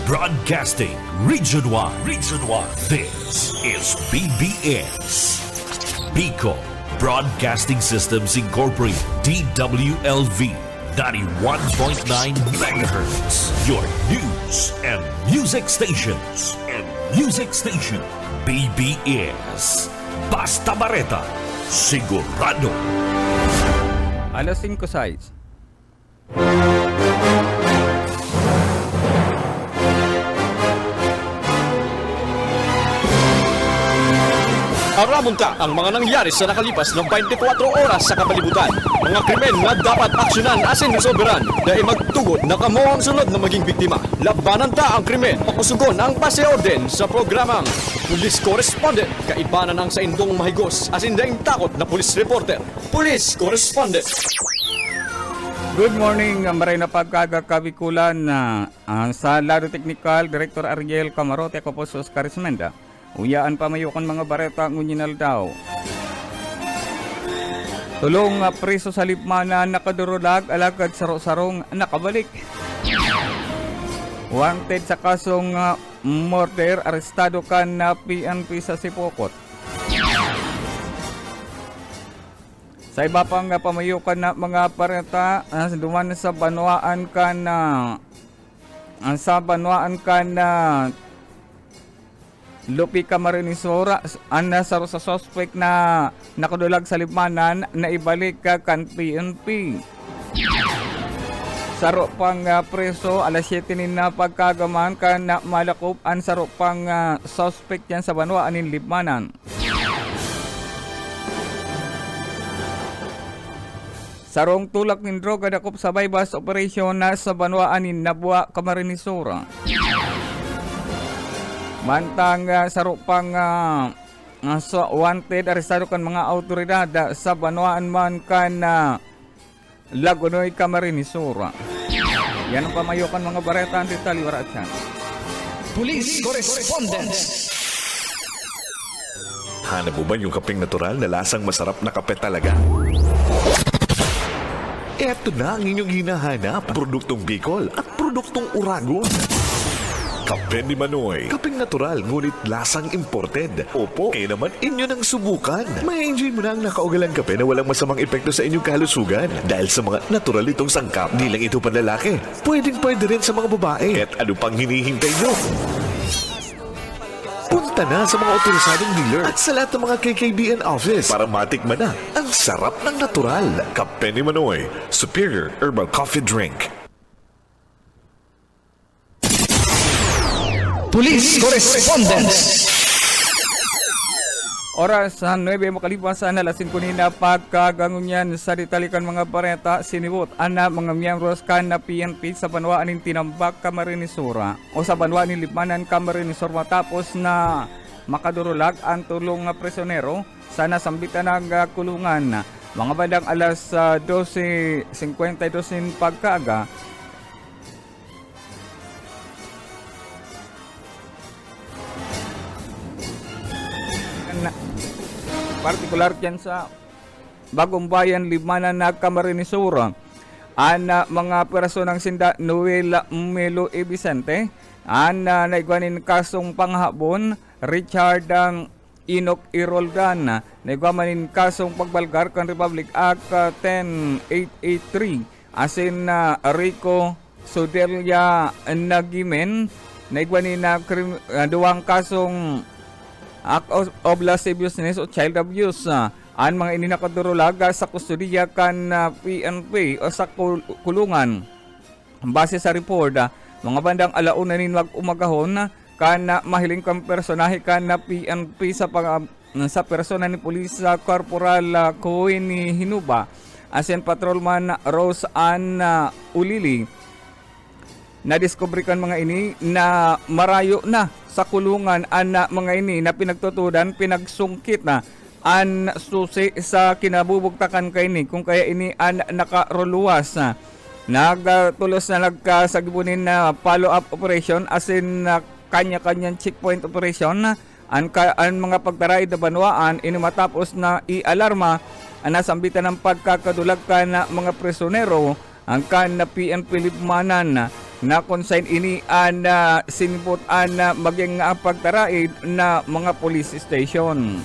Broadcasting Region 1. Region 1. This is BBS. Bicol Broadcasting Systems Incorporated. DWLV 91.9 MHz. Your news and music stations. BBS. Basta Bareta. Sigurado. Alas 5:06. Aramunta ang mga nangyari sa nakalipas ng 24 oras sa kapalibutan. Mga krimen na dapat aksyonan asin resolveran dahil magtugod na kamo ang sunod na maging biktima. Labanan ta ang krimen, makusugon ang pase-orden sa programang Police Correspondent. Kaibanan ang sa indong mahigos asin daing takot na police reporter. Police Correspondent. Good morning, maray na pagkagakabikulan sa Lado Technical, Director Ariel Camarote, ako po si Oscar Ismenda. Uyaan pamayukan mga bareta ngunyinal daw. Tulong preso sa lipmana nakadurulag alagad saro-sarong nakabalik. Wanted sa kasong murder, arestado kan na PNP sa Sipokot. Sa iba pang pamayukan na mga bareta, duman sa Banwaan kan Lupi Camarinesora sa suspect na nakadulag sa limanan na ibalik kan PNP. Saro pang preso alas 7 na pagkagaman kan na malakop ang saro pang suspect yan sa Banwaan in Limanan. Sarong tulak ng droga dakop sa bypass operation na sa Banwaan in Nabua Camarinesora. Mantang sarupang wanted, arestado kan mga autoridad sa Banwaan man kan Lagunoy Camarinesora. Yan ang pamayokan mga bareta ang detalye wala at Police Correspondent. Hanap mo ba yung kapeng natural na lasang masarap na kape talaga? Eto na ang inyong hinahanap. Produktong Bicol at produktong Uragon. Kape ni Manoy. Kapeng natural, ngunit lasang imported. Opo, kaya naman inyo nang subukan. May enjoy mo na ang nakaugalang kape na walang masamang epekto sa inyong kalusugan. Dahil sa mga natural itong sangkap, di lang ito panlalaki. Pwede rin sa mga babae. At ano pang hinihintay nyo? Punta na sa mga otorisadong dealer at sa lahat ng mga KKBN office para matikman na ang sarap ng natural. Kape ni Manoy. Superior Herbal Coffee Drink. Police Correspondent. Oras 9 makalipas sa alas 5 na pagkagangunyan sa ditalikan mga bareta sinibot ana mga miyembros kan na PNP sa Banwaan in Tinambak Camarinesora o sa Banwaan in Limanan Camarinesora matapos na makadurulag ang tulong presonero sa nasambitan ng kulungan. Mga bandang alas 12:52 pagkaaga partikular dyan sa Bagong Bayan, Limanan na Camarinesora. Mga personang sinda Noel Melo E. Vicente, naigwanin kasong panghabon, Richard Inok Iroldan, naigwanin kasong pagbalgar kan Republic Act 10883, asin Rico Sodelia Nagimen, naigwanin na duwang kasong Act of Lasciviousness o Child Abuse. Ang mga ininakadurulag sa kustudiya kan PNP o sa kulungan. Base sa report, mga bandang alauna nin mag-umagahon kan mahiling kang personahe kan PNP sa persona ni Police Corporal Cohen Hinuba, asin Patrolman Rose Ann Ulili. Nadiskubre kan mga ini na marayo na sa kulungan mga ini na pinagtutudan, pinagsungkit na an susi sa kinabubugtakan kay ni kung kaya ini an nakaruluwas na nagtulos na nagkasagibunin na follow-up operation asin kanya-kanyang checkpoint operation ang mga pagtaray na Banwaan ini matapos na i-alarma ang nasambitan ng pagkakadulag ka na mga presonero ang kan na PNP Limanan na konsign ini na siniputan na maging pagtaraid na mga police station.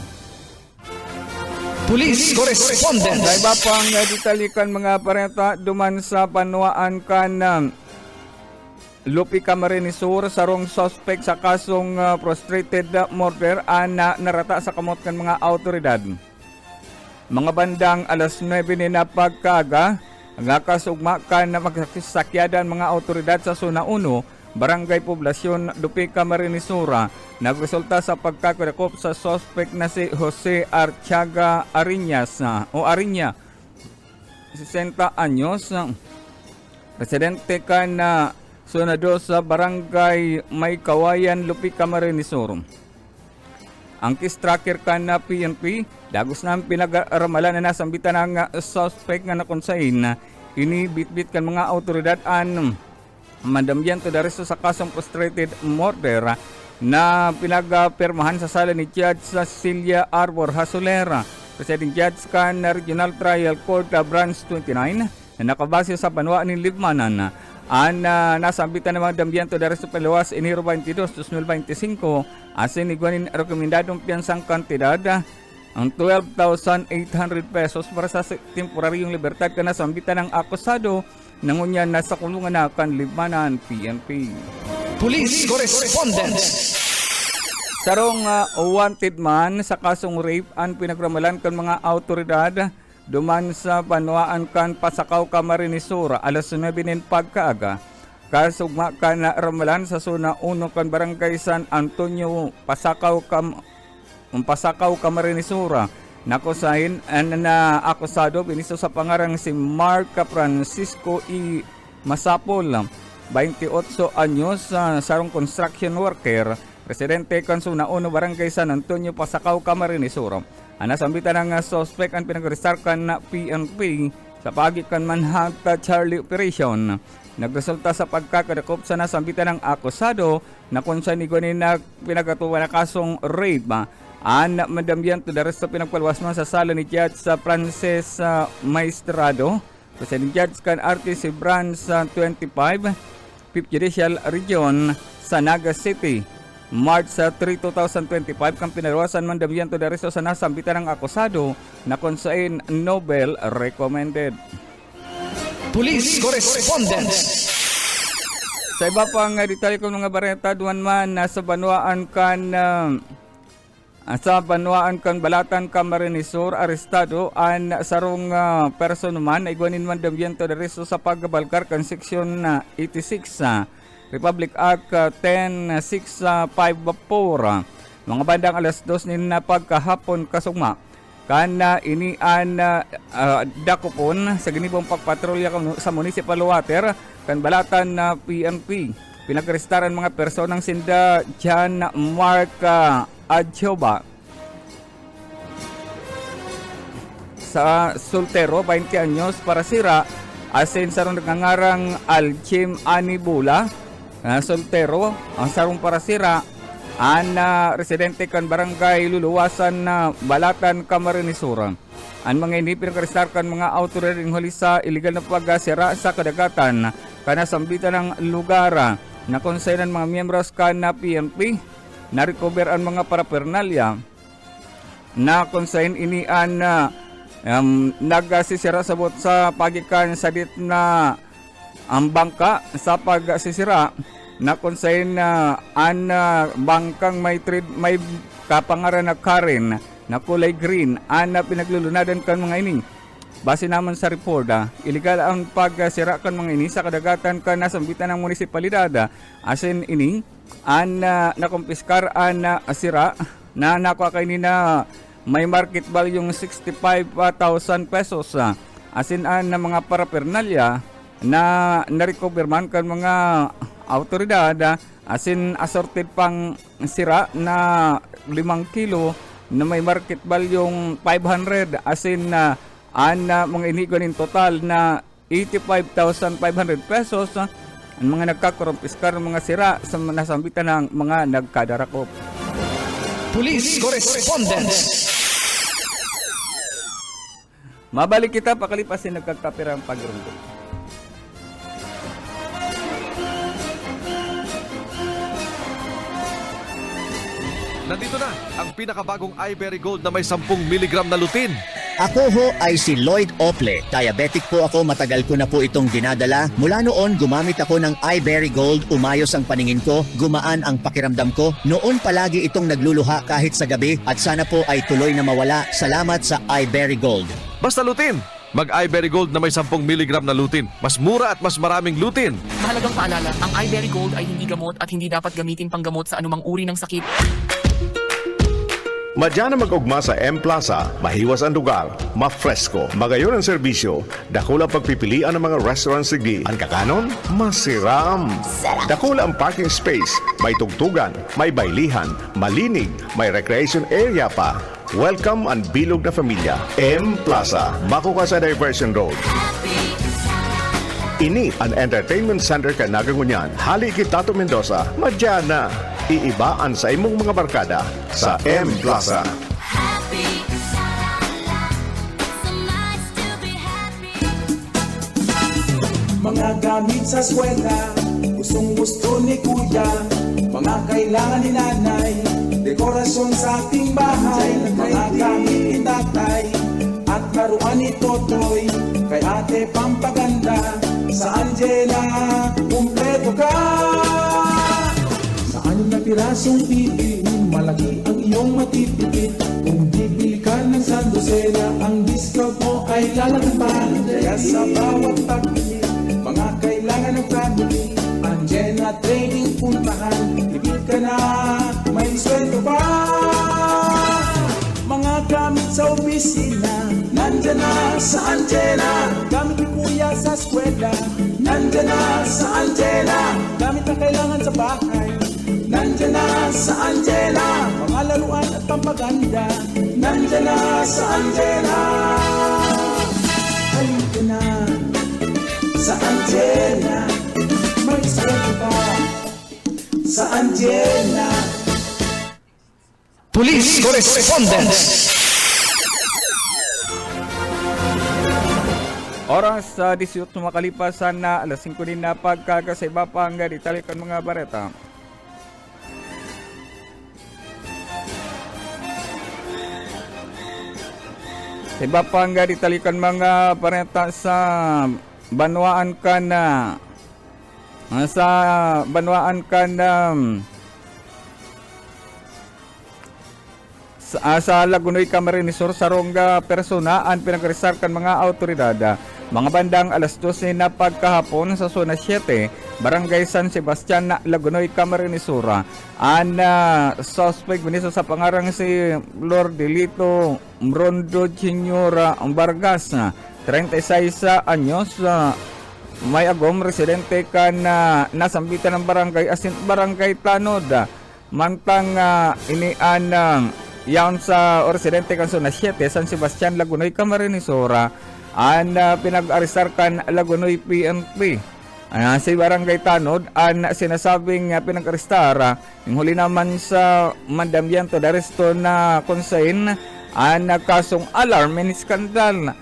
Police correspondent. Sa iba pang detalikan mga parenta duman sa panuaan kan Lupi Camarines Sur sarong suspect sa kasong frustrated murder na narata sa kamot kan mga autoridad. Mga bandang alas 9 ni na pagkaaga, nga kasugma kan na magsakyadan mga autoridad sa Zona 1, Barangay Poblasyon, Lupi Camarines Sur, nagresulta sa pagkakadakop sa suspect na si Jose Archaga Ariñas o Ariña, 60 anyos, residente kan na Zona 2 sa Barangay May Kawayan, Lupi Camarines Sur. Ang case tracker kan na PNP, dagos na pinag-aramalan na nasambitan ng suspect nga nakonsain na inibitbit kan mga autoridad an mandamyan to the resto sa kasong frustrated murder na pinagpirmahan sa sala ni Judge Cecilia Arbor Hasolera, Presiding Judge kan na Regional Trial Court Branch 29 na nakabase sa banwa ni Libmanan nasambitan ng mga dambiyan to the resto palawas Enero 22, 2025 asin iguanin rekomendadong piyansang kantidad ang 12,800 pesos para sa temporaryong libertad ka nasambitan ng akusado nangunyan na sa kulungan na kan Libmanan PNP. Police correspondent. Sarong wanted man sa kasong rape ang pinagramalan kan mga autoridad duman sa panuaan kan Pasakaw Camarines Sur alas 9 nin pagkaaga. Kasugma kan na ramalan sa Zona 1 kan Barangay San Antonio Pasakaw Camarines Sur. Nakusahin na akusado biniso sa pangarang si Mark Francisco E. Masapol, 28 anyos, sarong construction worker, residente kan Zona 1 Barangay San Antonio Pasakaw Camarines Sur. Nasambitan ng suspect ang pinag-restarkan na PNP sa pagikan Manhattan Charlie Operation. Nagresulta sa pagkakadakop sa nasambitan ng akusado na kung saan iguanin na pinagatuwa na kasong rape. Madambiyan to the rest sa pinagpalwasman sa sala ni Judge Frances Maestrado, Presiding Judge kan RTC Branch 25, 5th Judicial Region sa Naga City. March 3, 2025 kang pinarwasan man damyan to the resto sa nasambitan ng akusado na konsain Nobel recommended. Police correspondent. Sa iba pang detalye kong mga bareta duwan man sa Banuaan kan Balatan Camarines Sur arestado an sarong person man igwanin man damyan to the resto sa pagbalkar kan seksyon 86 Republic Act 10654. Mga bandang alas 2 ni na pagkahapon kasugma kana ini dakopon sa ginibong pagpatrolya sa municipal water kan Balatan na PNP. Pinagrestaran mga personang sinda John Mark Adjoba sa soltero 20 anyos para sira asin sarong nagngangarang Alchim Anibula soltero ang sarong parasira residente kan Barangay Luluwasan na Balatan Camarines Sur. Ang mga ini pinagrestar kan mga autoridad ng huli sa illegal na pagsira sa kadagatan kana sambitan ng lugar na konsainan mga miyembros kan na PNP na recover ang mga parapernalya na konsain ini nagsisira sabot sa pagikan sa dit na ang bangka sa pagsisira na konsain na bangkang may kapangaran na Karen na kulay green na pinaglulunadan kan mga ini. Base naman sa report, illegal ang pagsira kan mga ini sa kadagatan kan nasambitan ng munisipalidad. Asin ini nakumpiskar sira na nakuha kaini na may market value yung 65,000 pesos. Asin na mga parapernalya na na-recover man kan mga autoridad asin assorted pang sira na 5 kilo na may market value yung 500 asin mga inigon in total na 85,500 pesos ang mga nagkakorumpiskar ng mga sira sa nasambitan ng mga nagkadarakop. Police correspondent. Mabalik kita pakalipasin nagkakapirang pagrundo. Nandito na ang pinakabagong iBerry Gold na may 10 mg na lutein. Ako ho ay si Lloyd Ople. Diabetic po ako, matagal ko na po itong dinadala. Mula noon, gumamit ako ng iBerry Gold, umayos ang paningin ko, gumaan ang pakiramdam ko. Noon palagi itong nagluluha kahit sa gabi at sana po ay tuloy na mawala. Salamat sa iBerry Gold. Basta lutein. Mag-iBerry Gold na may 10 mg na lutein. Mas mura at mas maraming lutein. Mahalagang paalala, ang iBerry Gold ay hindi gamot at hindi dapat gamitin panggamot sa anumang uri ng sakit. Madya na mag-ugma sa M Plaza, mahiwas ang lugar, mafresko, magayon ang serbisyo, dakula pagpipilian ng mga restaurant sigdi. Ang kakanon, masiram. Dakula ang parking space, may tugtugan, may bailihan, malinig, may recreation area pa. Welcome ang bilog na familia. M Plaza, bako ka sa Diversion Road. Ini ang entertainment center ka Nagangunyan. Hali kita to Mendoza, madya na. Iibaan sa imong mga barkada sa M Plaza. Mga gamit sa eskwela, gustong gusto ni kuya. Mga kailangan ni nanay, dekorasyon sa ating bahay. Mga gamit ni tatay, at laruan ni Totoy. Kay ate pampaganda, sa Angela, kumpleto ka. Sa anim na pirasong TV, malaki ang iyong matitipid. Kung bibili ka ng sandosela, ang discount mo ay lalagpan. Kaya sa bawat pagbili, mga kailangan ng family, Angela Trading puntahan. Ibig ka na, may sweldo pa. Mga gamit sa opisina, nandyan na sa Angela. Gamit ni kuya sa eskwela, nandyan na sa Angela. Gamit na kailangan sa bahay, nandyan na sa Angela. Mga laruan at pampaganda, nandyan na sa Angela. Halika na sa Angela, may sweldo pa sa Angela. Police Correspondence. Oras sa 18 makalipasan na alas 5 din na pagkakasaiba pa ang ditalikan mga bareta. Sa iba pa ang ditalikan mga bareta sa Banwaan ka na. Sa Banwaan ka na. Sa Lagunoy, Camarines Sur, sarong persona ang pinagresarkan mga autoridad. Mga bandang alas 12 na pagkahapon sa Zona 7, Barangay San Sebastian, Lagunoy, Camarines Sur. Ang suspect binisa sa pangarang si Lord Delito Mrondo Jr. Vargas, 36 anyos, may agom residente ka na nasambitan ng barangay Asint Barangay Tanod. Mantang inian yan sa residente kan Zona 7, San Sebastian, Lagunoy, Camarines Sur, ang pinag-arestar kan Lagunoy PNP. Si Barangay Tanod, ang sinasabing pinag-arestar, yung huli naman sa mandambiento de resto na konsain, ang kasong alarm and skandal.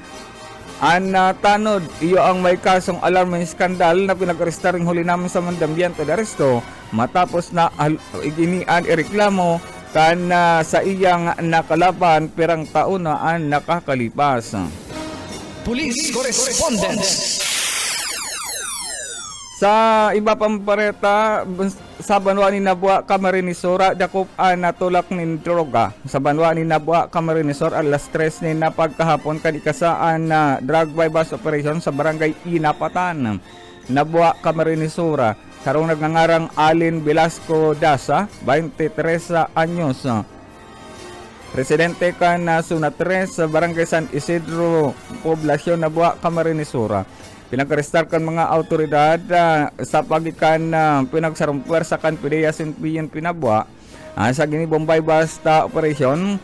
Ang Tanod, iyo ang may kasong alarm and skandal na pinag-arestar yung huli naman sa mandambiento de resto, matapos na iginian ireklamo kan sa iyang nakalaban perang taon na ang nakakalipas. Police Correspondence. Sa iba pang pareta, sa Banwa ni Nabua, Camarines Sur, dakop ang natulak ni droga. Sa Banwa ni Nabua, Camarines Sur, alas 3 ni napagkahapon kadikasaan na drug bypass operation sa Barangay Inapatan, Nabua, Camarines Sur. Sarong nagngangarang Alin Velasco Dasa, 23 anyos. Residente ka na Zona 3 sa Barangay San Isidro, Poblasyon Nabua, Camarines Sur. Pinag-arestar kan mga autoridad sa pagikan pinagsarong puwersa kan PDEA Sinpiyan Pinabua sa gini Bombay Basta Operation.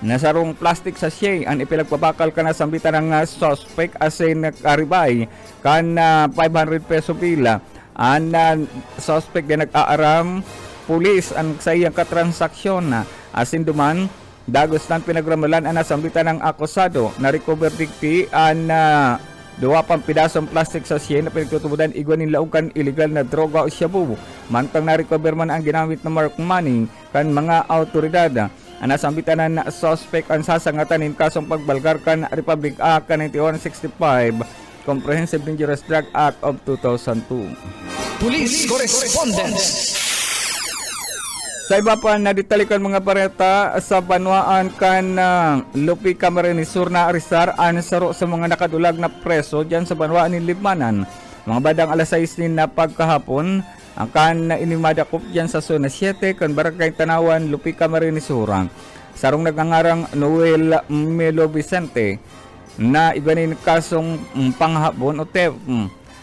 Nasarong plastic sachet ang ipinagpapakal ka na sambitan ng suspect asin karibay kan 500 peso pila. Ang suspect din nag-aaram pulis ang sa iyang katransaksyon asin duman dagos ng pinagramalan ang nasambitan ng akusado na recover digti ang duwa pang pidasong plastic sachet na pinagtutubudan igwan ng laukan illegal na droga o shabu. Mantang na-recover man ang ginamit na mark money kan mga autoridad. Nasambitanan na suspect ang sasangatan in kasong pagbalgar kan Republic Act 9165, Comprehensive Dangerous Drug Act of 2002. Police Correspondence. Sa iba pa naditalikan mga bareta sa banwaan kan Lupi Camarines Sur na aristar ang saro sa mga nakadulag na preso dyan sa banwaan ni Libmanan. Mga badang alas 6 din na pagkahapon ang kan inimadakop dyan sa zona 7 kan Barangay Tanawan, Lupi Camarines Sur. Sarong nagngangarang Noel Melo Vicente na ibanin kasong panghapon o TEP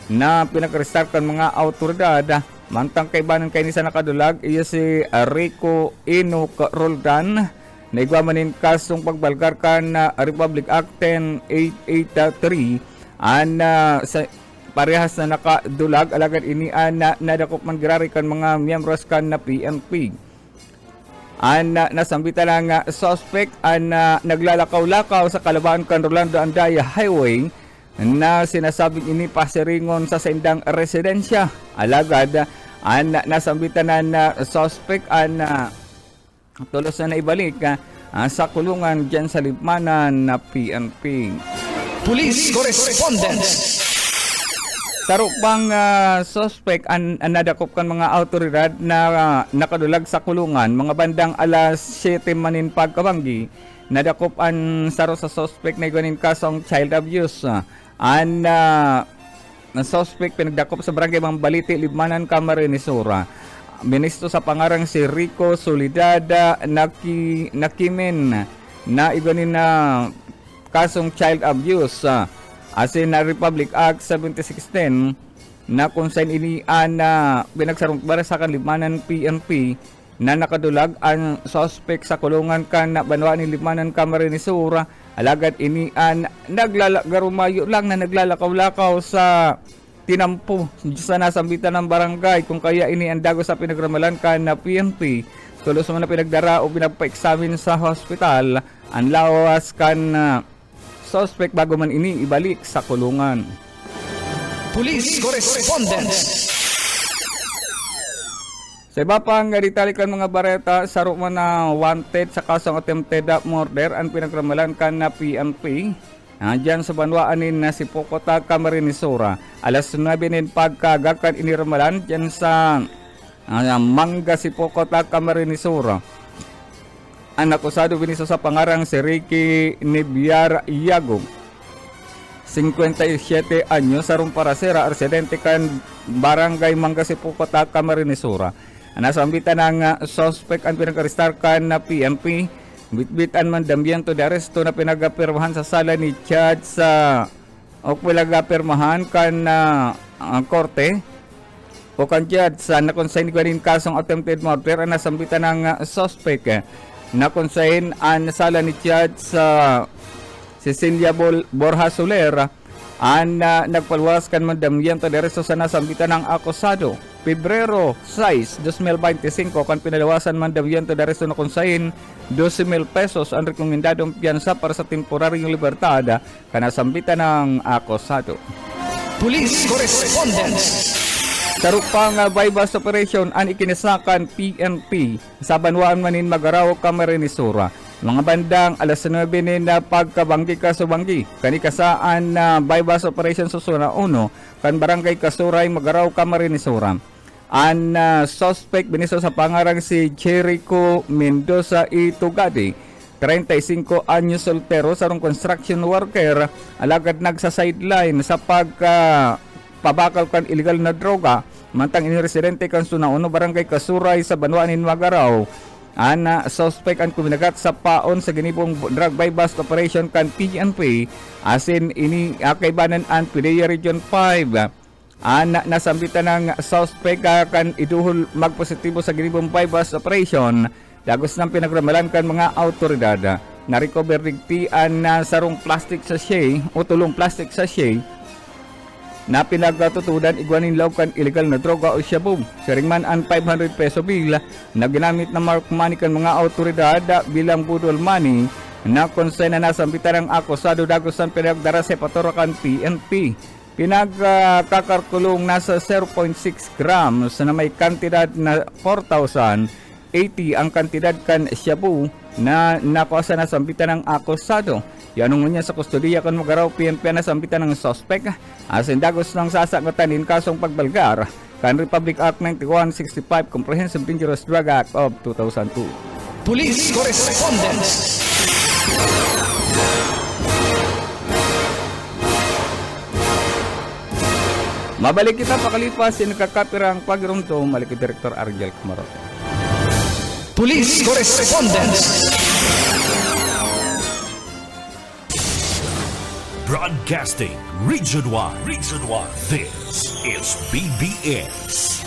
na pinag-restart kan mga autoridad. Mantang kaibanan kay ni sa nakadulag iya si Rico Inuk Roldan na igwamanin kasong pagbalgar kan Republic Act 10883 sa parehas na nakadulag alagad ini na nadakop man girari kan mga miyembros kan na PNP. Nasambita lang suspect naglalakaw-lakaw sa kalabaan kan Rolando Andaya Highway na sinasabing ini pasiringon sa sendang residensya. Alagad nasambita na suspect tulos na naibalik sa kulungan dyan sa Libmanan na PNP. Police Correspondence. Sarupang suspect nadakop kan mga autoridad na nakadulag sa kulungan mga bandang alas 7 manin pagkabanggi. Nadakop ang saro sa suspect na iguanin kasong child abuse. Na suspect pinagdakop sa barangay Mambaliti, Libmanan, Camarines Sur. Ministro sa pangarang si Rico Soledad Nakimen na iguanin na kasong child abuse. Asin na Republic Act 7610 na kung saan inian na binagsarong para sa Libmanan PNP na nakadulag ang suspect sa kulungan kan na banwaan ni Libmanan Camarines Sur. Alagad inian naglalagarumayo lang na naglalakaw-lakaw sa tinampo sa nasambitan ng barangay kung kaya inian dago sa pinagramalan kan na PNP. Tulos mo na pinagdara o pinagpa-examine sa hospital ang lawas kan suspect bago man ini ibalik sa kulungan. Police Correspondence. Sa iba pang ditalikan mga bareta, saro man na wanted sa kasong attempted murder ang pinagramalan kan na PNP. Diyan sa banwaanin na si Pocota, Camarines Sur. Alas 9 nin pagkagakan iniramalan diyan sa Manga si Pocota, Camarines Sur. Ang akusado biniso sa pangarang si Ricky Nibiar Iago, 57 anyos, sarong parasera, residente kan Barangay Mangasipuco, Camarines Sur. Nasambita ng suspect ang pinag-arestar kan na PNP. Bitbitan man dambiento de aresto na pinagapirmahan sa sala ni Chad sa o pinagapirmahan kan korte o kan Chad sa nakonsign ko rin kasong attempted murder. Nasambita ng suspect na konsahin ang sala ni Chad sa Cecilia Borja Soler nagpalwas kan mandamyento de resto sa nasambitan ng akusado. Pebrero 6, 2025 kan pinalawasan mandamyento de resto na konsahin 12,000 pesos ang rekomendadong piyansa para sa temporaryong libertad kan nasambitan ng akusado. Police Correspondence. Sarupang bypass operation ang ikinasakan PNP sa banwaan manin Magaraw, Camarines Sur. Mga bandang alas 9 nin na pagkabanggi kasubanggi. Kanikasaan na bypass operation sa zona 1 kan Barangay Kasuray, Magaraw, Camarines Sur. Ang suspect biniso sa pangarang si Jericho Mendoza Itugadi, 35 anyos, soltero, sarong construction worker, alagad nagsa-sideline sa pabakal kan illegal na droga, mantang iniresidente kan Sunaono, Barangay Kasuray sa Banwaanin, Magaraw. Suspect ang kuminagat sa paon sa ginibong drug bypass operation kan PNP asin ini kaibanan ang PDEA Region 5. Nasambitan ng suspect kan iduhol magpositibo sa ginibong bypass operation. Dagos ng pinagramalan kan mga autoridad. Na-recover digtian na sarong plastic sachet o tulong plastic sachet na pinagtutudan igwanin law kan illegal na droga o shabu. Siring man ang 500 peso bill na ginamit na mark money kan mga autoridad bilang budol money na konsen na nasambitan ng akusado dagosan pinagdara sa patorokan PNP. Pinagkakarkulong nasa 0.6 grams na may kantidad na 4,000 80 ang kantidad kan shabu na nakuha na sambitan ng akusado. Yanong niya sa kustodiya kan magaraw PNP na sambitan ng suspect asin dagos ng sasagutan in kasong pagbalgar kan Republic Act 9165 Comprehensive Dangerous Drug Act of 2002. Police Correspondence. Mabalik kita pakalipas sin kakapirang pagirumto maliki Director Argel Camarote. Police Correspondence. Broadcasting region-wide. This is BBS.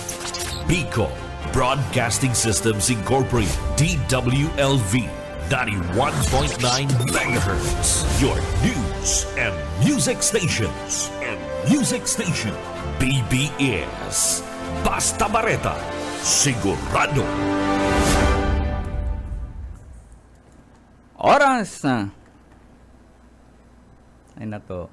Bicol Broadcasting Systems Incorporated. DWLV 91.9 megahertz. Your news and music stations. BBS. Basta Bareta. Sigurado. Oras ay na to.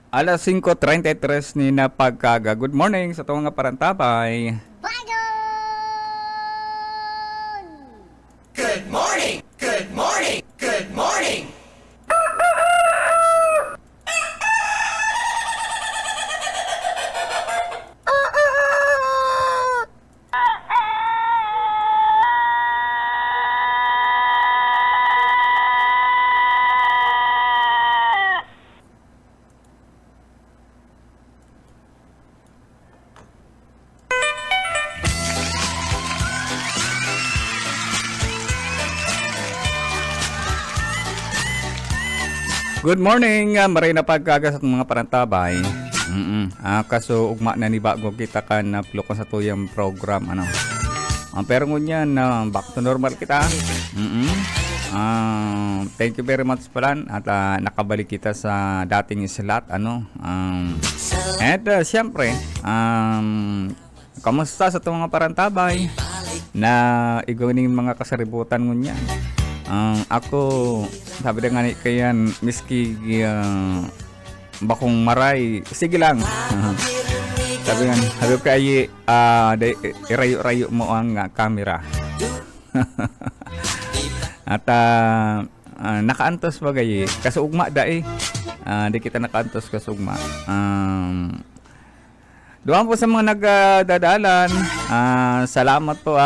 Alas 5:33 ni na pagkaga. Good morning sa tuwang nga parantabay. Good morning, maray na pagkaga sa mga parantabay. Kaso ugma na ni bago kita kan na ko sa tuyang program ano. Pero ngunyan back to normal kita. Thank you very much pala at nakabalik kita sa dating slot ano. At siyempre, kamusta sa mga parantabay na igawin mga kasaributan ngunyan. Ako sabi nga ni kayan miski bakong maray sige lang. Sabi nga habib kay irayo-rayo mo ang camera. At nakaantos bagay kaso ugma dai di kita nakaantos kaso ugma. Doon po sa mga nagdadalan, salamat po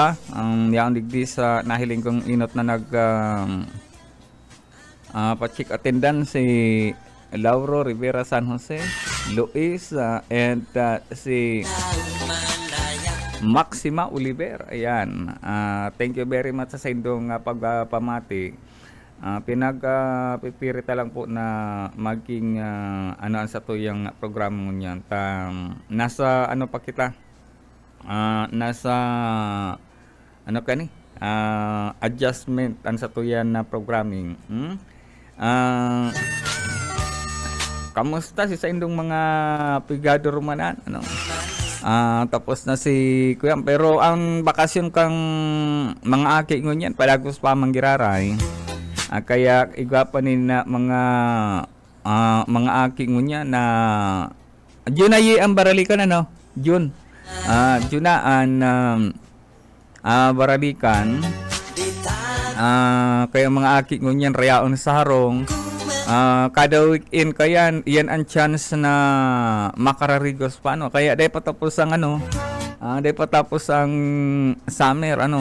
yang digdi sa nahiling kong inot na pa-check attendance si Lauro Rivera San Jose, Luis and si Maxima Oliver. Ayan, thank you very much sa indong pagpamati. Pinagpipirita lang po na maging ano sa tuyang programa mo niyan. Nasa ano pa kita? Nasa ano kani? Adjustment an sa tuyan na programming. Kamusta si sa indong mga pigado rumanan ano? Tapos na si Kuya pero ang bakasyon kang mga aki ngunyan palagos pa manggiraray. Kaya igapa ni na mga aki ngunya na Jun ay ang baralikan ano Jun na an baralikan kaya mga aki ngunyan rayaon sa harong kada weekend kaya yan ang chance na makararigos pa ano kaya day patapos ang ano day patapos ang summer ano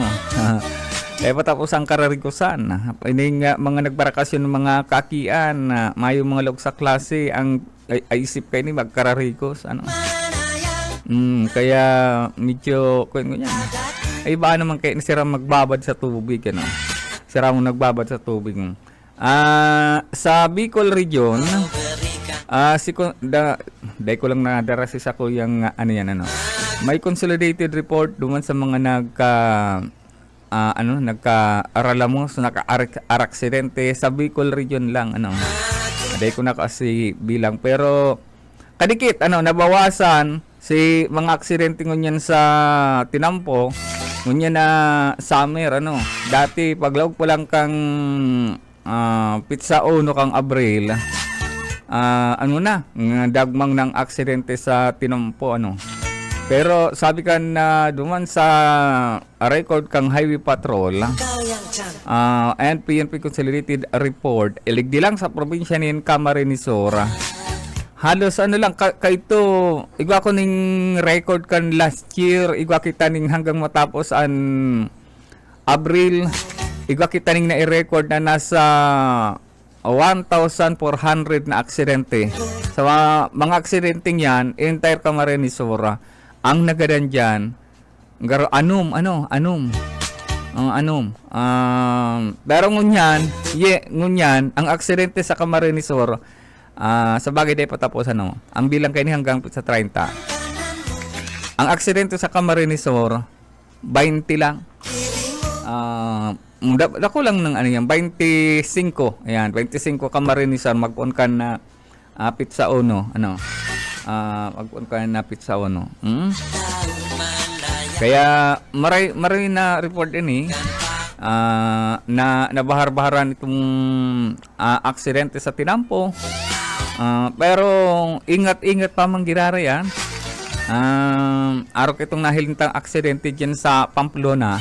patapos ang kararigusan. Ining mga nagbarakasyon ng mga kakian, mayo mga log sa klase ang isip kay ni magkararigos ano. Kaya medyo kuan ko niyan. Ay ba naman kay sira magbabad sa tubig ano. Sira mo nagbabad sa tubig. Sa Bicol region, dahil ko lang nadarasi sa ko yung ano yan ano. May consolidated report duman sa mga nagka-aralamos, naka-aksidente sa Bicol region lang ano. Aday ko na kasi bilang pero kadikit nabawasan si mga aksidente ngunyan sa Tinampo ngunyan na summer ano. Dati paglawag pa lang kang pizza no kang Abril ano na, dagmang ng aksidente sa tinampo, ano. Pero sabi kan na duman sa record kang Highway Patrol, and PNP Consolidated Report, iligdi lang sa probinsya ni Camarines Sur. Halos ano lang, kaito, igwa ko ning record kan last year, igwa kita ning hanggang matapos an Abril, igwa kita ning na-record na nasa 1,400 na aksidente. Sa mga aksidenteng yan, entire Camarines Sur, ang nagadan dyan, anum. Pero ngunyan, ang aksidente sa Camarines Sur, sa bagay day patapos, ang bilang kayo hanggang sa 30. Ang aksidente sa Camarines Sur, 20 lang. Dako lang ng 25. Ayan, 25 Camarines Sur, mag-on ka na pizza uno, mag-on ka na pizza uno. Kaya maray na report din na nabahar-baharan itong aksidente sa Tinampo. Pero ingat-ingat pa manggirara yan. Araw itong nahilintang aksidente dyan sa Pamplona.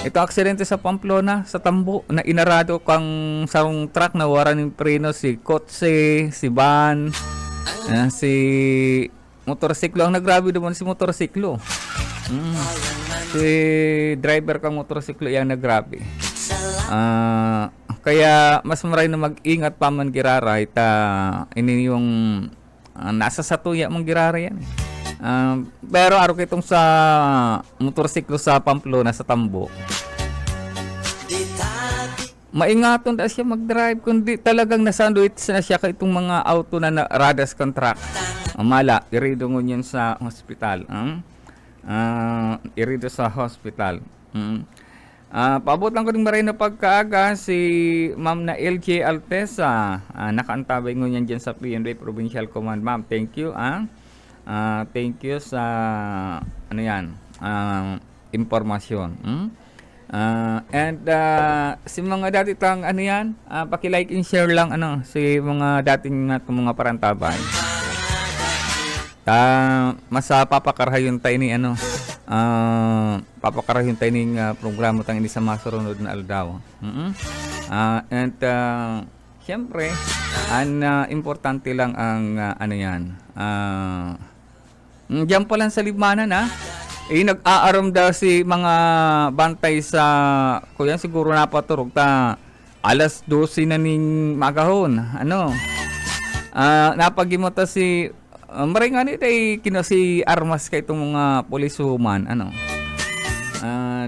Ito aksidente sa Pamplona, sa Tambo, na inarado kang sarong truck na wara ng preno, si kotse, si van, si motorsiklo. Ang nagrabe naman si motorsiklo. Si driver kang motorsiklo yan nagrabe. Kaya mas maray na mag-ingat pa man giraray ini yung nasa satuya mong giraray yan. Pero araw kitong sa motorsiklo sa Pamplona, sa Tambo, maingaton na siya mag-drive, kundi talagang nasanduit na siya ka itong mga auto na radas contract. Mala, irido ngon yan sa hospital. Irido sa hospital. Paabot lang ko rin maray na pagkaaga si Ma'am na LJ Altesa. Nakaantabay ngon yan dyan sa PNP Provincial Command. Ma'am, thank you. Thank you sa impormasyon. And si mga dati tang paki-like and share lang si mga dating natong mga parantabay. Mas papakarahayon tayo ni papakarahayon tayo ning programa tang ini sa masurunod na aldaw. And siyempre, importante lang ang diyan pa lang sa limanan nag-aaram daw si mga bantay sa kuya, siguro napaturog alas 12 na ning magahon. Napagimota si maray nga nitay si armas kay itong mga polisuman.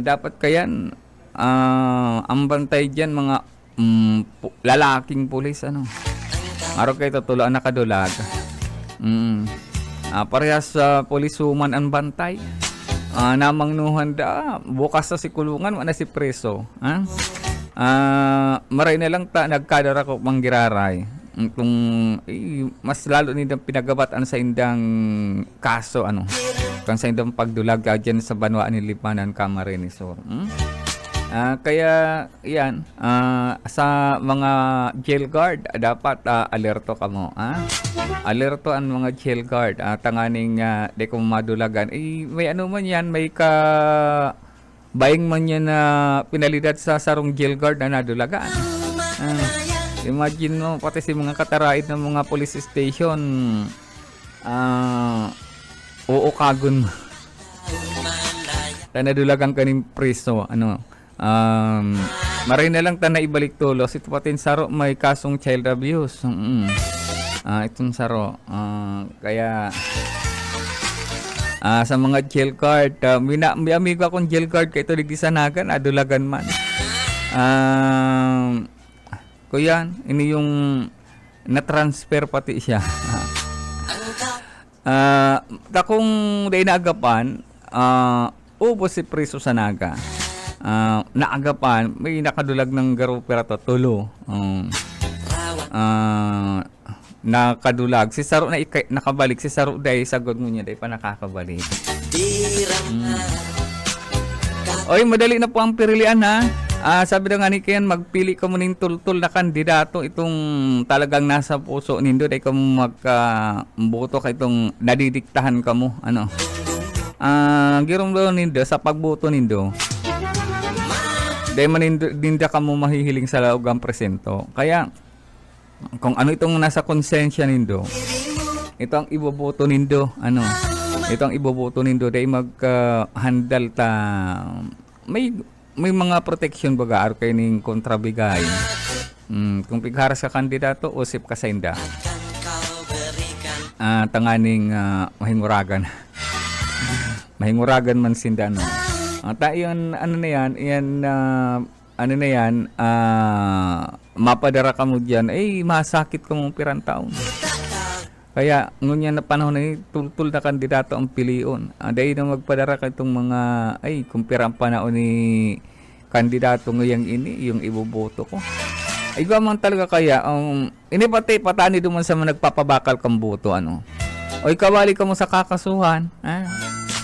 Dapat kayan ang bantay dyan mga lalaking pulis. Araw kayo tutuloan nakadulag. Parehas sa polisuman ang bantay. Namangnuhan bukas sa sikulungan wala si preso. Maray na lang nagkadara ko manggiraray. Kung mas lalo nidang pinagabatan sa indang kaso kung sa indang pagdulag dyan sa banwaan ni Lipanan, Camarines Sur. Kaya yan, sa mga jail guard dapat alerto ka mo. Alerto ang mga jail guard. Tanganing di ko madulagan. May man yan, may baying man yan na pinalidad sa sarong jail guard na nadulagan. Imagine mo, pati si mga kataraid ng mga police station, uukagon mo. Nadulagan ka ng preso. Maray na lang na ibalik tulos. Ito patin saro may kasong child abuse. Itong saro. Kaya sa mga jail guard, may amigo akong jail guard kaya ito ligdisanagan, adulagan man. Kuya, ini yung na-transfer pati siya. Takong day naagapan, ubos si preso sa naga. Naagapan, may nakadulag ng garupera to, tulo. Nakadulag. Si Saro nakabalik. Si Saro day, sagod mo niya day pa nakakabalik. Oy, madali na po ang pirilian Sabi na nga ni Ken, magpili ka muning tultul na kandidato itong talagang nasa puso nindo dahil ka magboto ka itong nadidiktahan ka mo. Ano? Girom daw nindo sa pagboto nindo. Dahil maninda ka mo mahihiling sa laog ang presento. Kaya, kung ano itong nasa konsensya nindo, ito ang iboboto nindo. Ano? Ito ang iboboto nindo dahil maghandal ta. May mga protection baga aro kayo ning kontrabigay. Kung pigharas ka kandidato, usip ka sa inda. Tanganing mahinguragan. Mahinguragan man sinda, no? Yun, ano na yan, mapadara ka mo dyan, masakit ka mong pirang taon. Kaya, ngunyan na panahon na tultul na kandidato ang pilion. Dahil na magpadara ka itong mga, kung pirang panahon ni kandidato ngayang ini, yung iboboto ko. Gaman talaga kaya, patani duman sa mga nagpapabakal kang boto, ano. Kawali ka mo sa kakasuhan,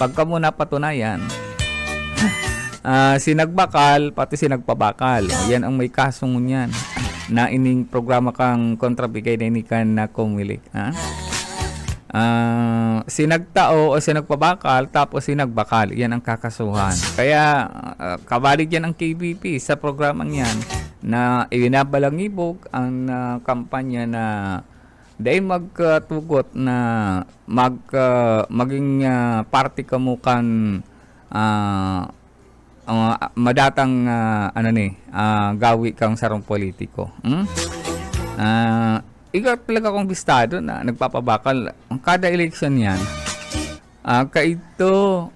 pagka mo napatunayan. Sinagbakal, pati sinagpabakal. Yan ang may kasong ngunyan. Na ining programa kang kontrabigay na inikan na kumilik. Sinagtao o sinagpabakal tapos sinagbakal. Yan ang kakasuhan. Kaya kabalig yan ang KBP sa programang yan na ibinabalangibog ang kampanya na dahil magtugot na maging party ka mo kan madatang gawi kang sarong politiko. Ikaw talaga kong bistado na nagpapabakal ang kada eleksyon yan. Kaito,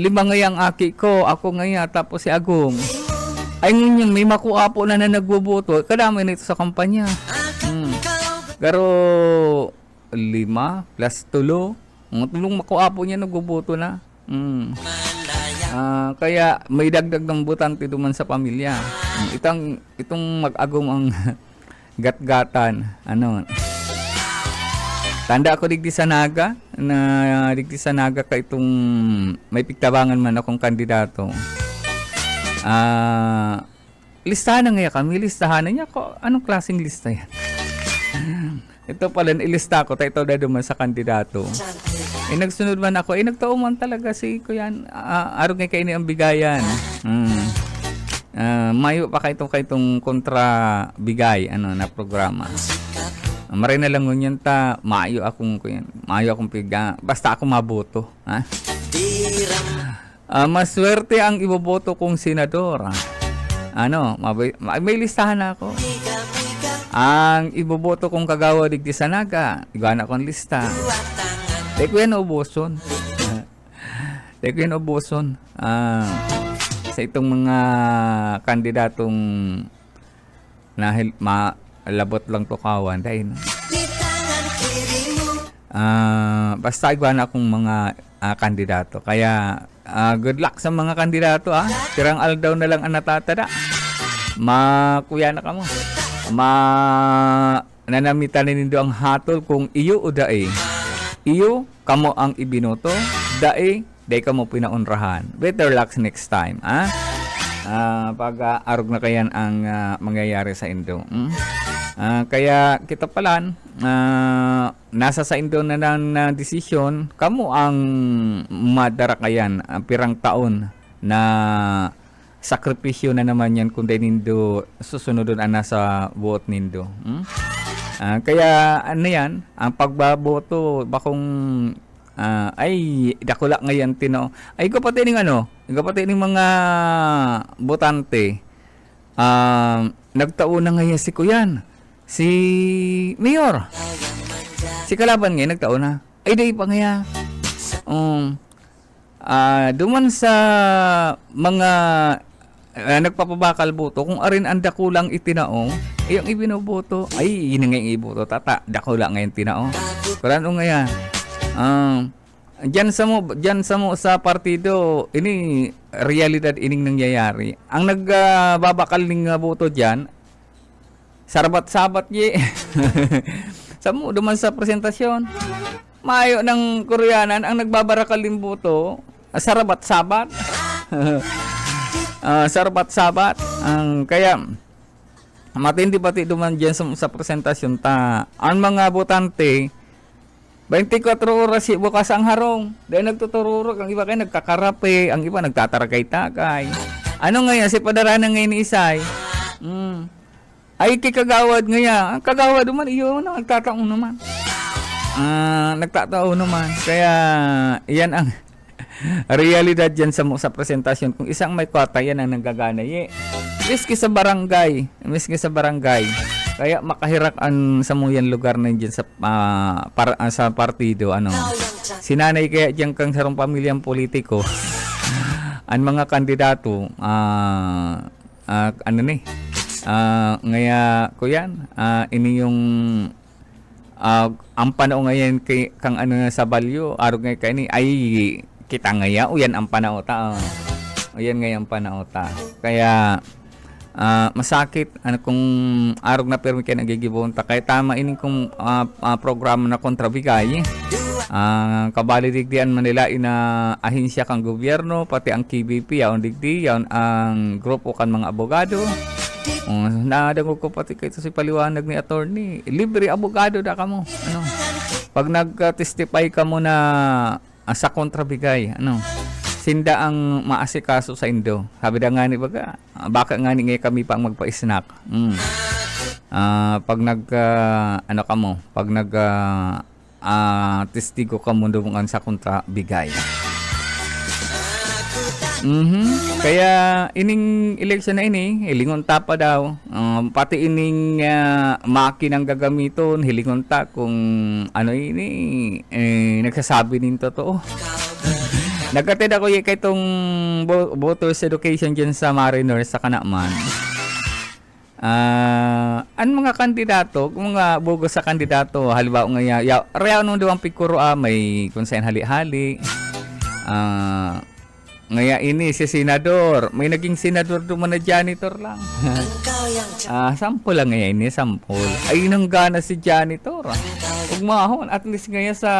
lima ngayang aki ko, ako ngaya, tapos si Agong. Ay ngayon, may makuha po na nagboboto. Kadamay nito sa kampanya. Pero 5 plus 3. Tulong makuha po niya nagboboto na. Kaya may dagdag ng butante duman sa pamilya. Itong mag-agom ang gatgatan. Tanda ako digdi sa naga ka itong may piktabangan man akong kandidato. Listahan na nga kami, listahan na niya ko. Anong klaseng lista yan? Ito pala, ilista ko, ito na duman sa kandidato. Nagsunod man ako, nagtauman talaga si Kuyan. Araw nga kayo ang bigayan. Mayo pa kayong kontra bigay, na programa. Maray na lang ngunyan ta, mayo akong piga. Basta ako maboto. Maswerte ang iboboto kong senador. May listahan na ako. Ang iboboto kong kagawa digdi sa naga, igana akong lista. Dahil ko yan ubuson. Sa itong mga kandidatong malabot lang tukawan. Dahil basta igana akong mga kandidato. Kaya good luck sa mga kandidato. Tirang aldaw na lang ang natatada. Makuya na ka mo. Nanamitan nindo ang hatol kung iyo o dae. Iyo, kamo ang ibinoto. Dae kamo pinaunrahan. Better luck next time. Pag arog na kayan ang mangyayari sa Indo. Kaya kita palan, nasa sa Indo na ng desisyon, kamo ang madara kayan pirang taon na sakripisyo na naman yan kung dahil nindo susunodon ang nasa buot nindo. Kaya yan, ang pagbaboto bakong dakula ngayon tino. Ikaw pati ning mga botante. Nagtao na ngayon si Kuyan. Si Mayor. Si Kalaban ngayon nagtao na. Day pa ngayon. Duman sa mga nagpapabakal boto, kung arin ang dakulang itinao, yung ibinoboto, yun nga yung iboto, dakula ngayon tinao. Karano nga yan? Diyan sa mo sa partido, ini realidad ining nangyayari. Ang nagbabakal ning boto diyan, sarabat-sabat ye. Sa mo duman sa presentasyon, mayo ng Koreanan ang nagbabarakal ning boto, sarabat-sabat. sarbat-sabat. Kaya matindi pati duman dyan sa presentasyon ta. Ang mga botante, 24 oras bukas ang harong. Dahil nagtutururok, ang iba kayo nagkakarape, ang iba nagtatarakay-takay. Ano ngayon, si padaranan ngayon ni Isay? Ay kikagawad ngayon. Ang kagawad naman, iyon na, nagtataon naman. Nagtataon naman. Kaya, yan ang realidad dyan sa presentasyon. Kung isang may kwata, yan ang nanggagana. Miski sa barangay. Kaya makahirakan sa muyan lugar na dyan sa partido. Sinanay kaya dyan kang sarong pamilyang politiko. Ang mga kandidato, ngaya ko yan, ini yung ang panao ngayon kay kang sa balyo, araw ngayon kay ni ay kita ngaya, uyan ang panao ta. Uyan ngayon ang panao ta. Kaya masakit kung araw na pero kay nagigibon ta, kaya tama ini kung programa na kontrabigay. Kabali digdian Manila ina ahinsya kang gobyerno pati ang KBP yaon digdi yaon ang grupo kan mga abogado. Nadagog ko pati kay si paliwanag ni attorney, libre abogado da kamo. Pag nag-testify ka mo na sa kontrabigay, sinda ang maasikaso sa Indo. Sabi da nga ni baga, baka nga ni kami pang magpa-snack. Pag testigo ka mo doon sa kontrabigay. Kaya ining election na ini, hilingon ta pa daw. Pati ining makinang gagamiton, hilingon ta kung nagsasabi nin totoo. Nagkatid ako kay itong voters education dyan sa Mariner sa Kanaman. Ang mga kandidato, kung mga bogus sa kandidato, halimbawa nga, real nung diwang pikuro may kung saan hali-hali. Ngaya ini si senador, may naging senador duman na janitor lang. Sample lang ngayon ini, sample. Ay nang gana si janitor. Ug mahon, at least ngayon sa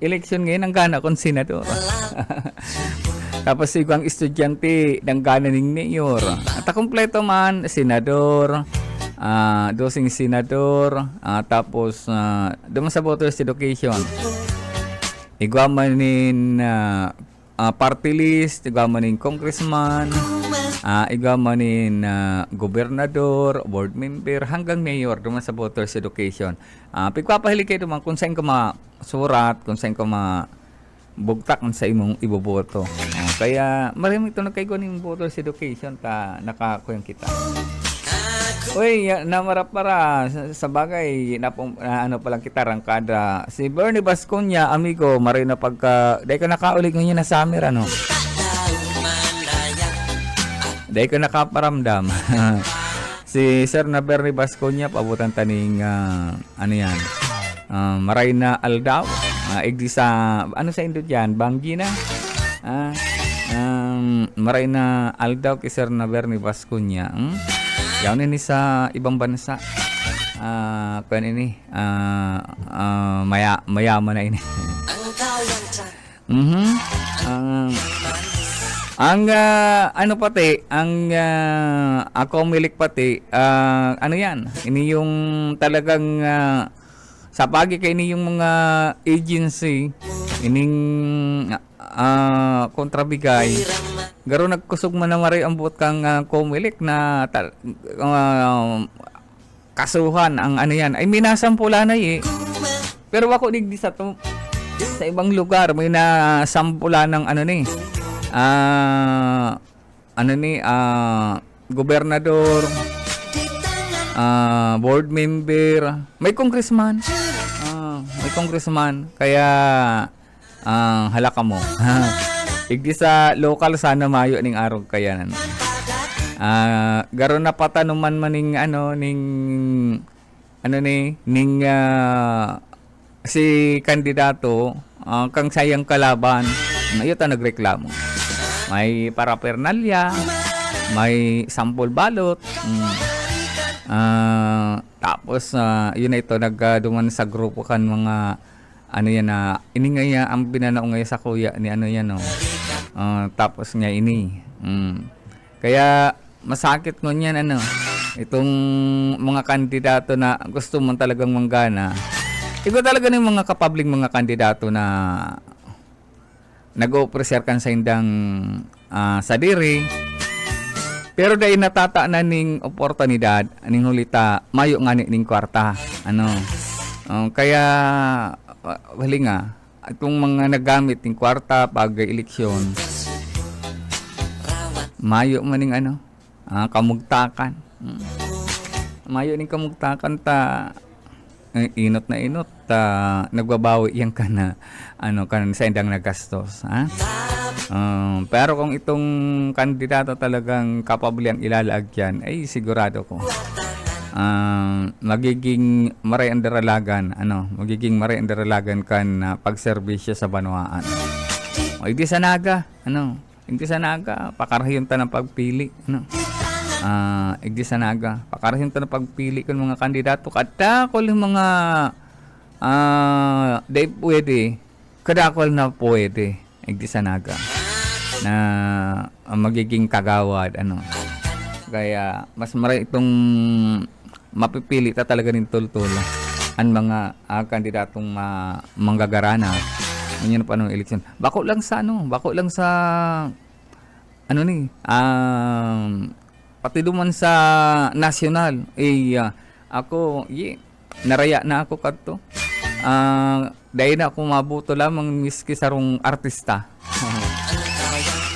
election ngayon ang gana kon senador. Tapos sigwang estudyante nang gana ning mayor. At kompleto man senador, dosing senador, tapos duman sa voters education. Igwa man nin party list, igamanin congressman, igamanin gobernador, board member, hanggang mayor duman sa voters education. Pagpapahili kayo duman kung saan ka masurat, kung saan ka mabugtak sa imong iboboto. Kaya maraming ito nagkaigo ng voters education ta nakakuyang kita. Uy, namarap para sa bagay palang kita rangkada. Si Bernie Basconia, amigo, maray na pagka dahil ka nakaulig ngayon na summer, dahil ka nakaparamdam. Si Sir na Bernie Basconia, pabutan taning maray na aldaw. Igdi sa, sa Indo dyan? Banggi na? Maray na aldaw kay Sir na Bernie Basconia. Yawn ini sa ibang bansa. Kuan ini mayaman na ini. Ang pati, ang ako milik pati, yan? Ini yung talagang sa pagi kay ini yung mga agency ining kontrabigay. Garo nagkusog man na maray ang buot kang komilik na kasuhan ang yan. Ay minasampula na Pero ako digdi sa to sa ibang lugar may nasampula ng gobernador, board member, may congressman. Kaya halaka mo. Igdi sa local sana mayo ning arog kaya garo na patanuman maning si kandidato kang sayang kalaban ayo ta nagreklamo. May parapernalya, may sample balot. Tapos yun na ito nagduman sa grupo kan mga ini nga ang binanao ngayon sa kuya ni tapos niya ini Kaya masakit ko niyan ano, itong mga kandidato na gusto mo talagang manggana. Ito talaga ng mga kapabling mga kandidato na nag-o-present kan sa indang sa diri. Pero dahil natata na ning oportunidad, ning hulita, mayo nga ning kwarta. Ano? Kaya, hali nga, itong mga nagamit ning kwarta pag eleksyon, mayo maning ano, kamugtakan. Mayo ning kamugtakan ta, inot na inot, nagbabawi yan ka na, ano, kan sa indang nagastos. Ha? Pero kung itong kandidato talagang kapable ang ilalagyan, ay sigurado ko magiging mariandaralagan kan pagserbisyo sa banwaan. Hindi sa naga, pakarahyon ta ng pagpili, hindi sa naga, pakarahyon ta ng pagpili kung mga kandidato, kadakol yung mga day pwede, kadakol na pwede, hindi sa naga na magiging kagawad, ano. Kaya mas maray itong mapipili ta talaga ng tultulo ang mga kandidatong manggagarana ngayon pa ng eleksyon. Bako lang sa ano ni pati duman sa national ako naraya na ako kadto. Dahil na ako mabuto lamang miski sarong artista.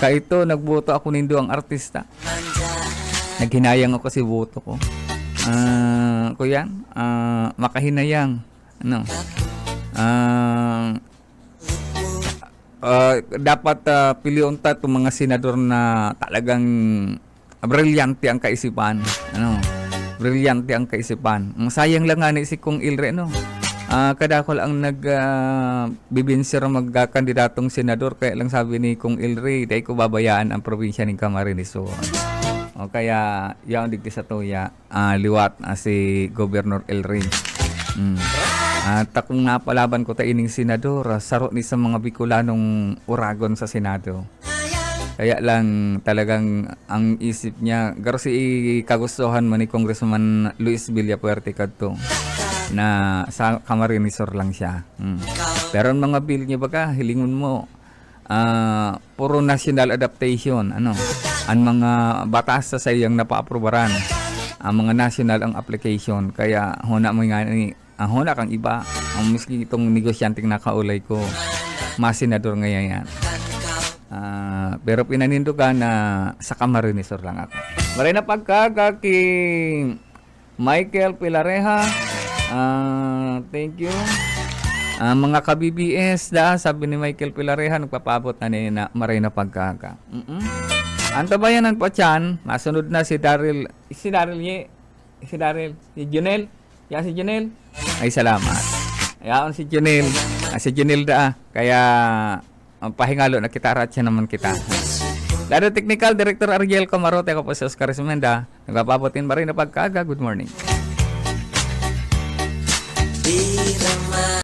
Kaito nagboto ako nindo ang artista. Naghinayang ako si boto ko. Kuya, makahinayang. Ano? Dapat pilion ta itong mga senador na talagang brilyante ang kaisipan. Ano? Brilyante ang kaisipan. Sayang lang nga ni si Kong Ilre, no? Kadakol ang bibinser magkandidatong senador, kaya lang sabi ni Kong Ilre, dahil ko babayaan ang probinsya ng Camarines Sur. O kaya yaon digdi sa tuya liwat si Governor Ilre. At kung napalaban ko ta ining senador, saro ni sa mga Bicolanong uragon sa Senado. Kaya lang talagang ang isip niya, garo si kagustuhan mo ni Congressman Luis Villapuerte kadto na sa Camarines Sur lang siya. Pero ang mga bill niya baga, hilingon mo, puro national adaptation, ano, ang mga batas sa sayang napaaprobaran, ang mga national ang application. Kaya huna mo nga ni, huna kang iba, ang miski itong negosyanteng nakaulay ko, mas senador ngayon yan. Pero pinanindugan na sa Camarines Sur lang ako. Maray na pagkakaki Michael Pilareha, thank you. Mga ka-BBS sabi ni Michael Pilareha, nagpapabot na na maray na pagkaka. Antabayanan pa tiyan, masunod na si Daryl, si Junel. Yan si Junel. Ay salamat. Ayaon si Junel. Si Junel kaya ang pahingalo na kita siya naman kita. Lado Technical Director Ariel Camarote, ako po si Oscar Semenda. Nagpapabotin ba rin na pagkaga? Good morning. Di naman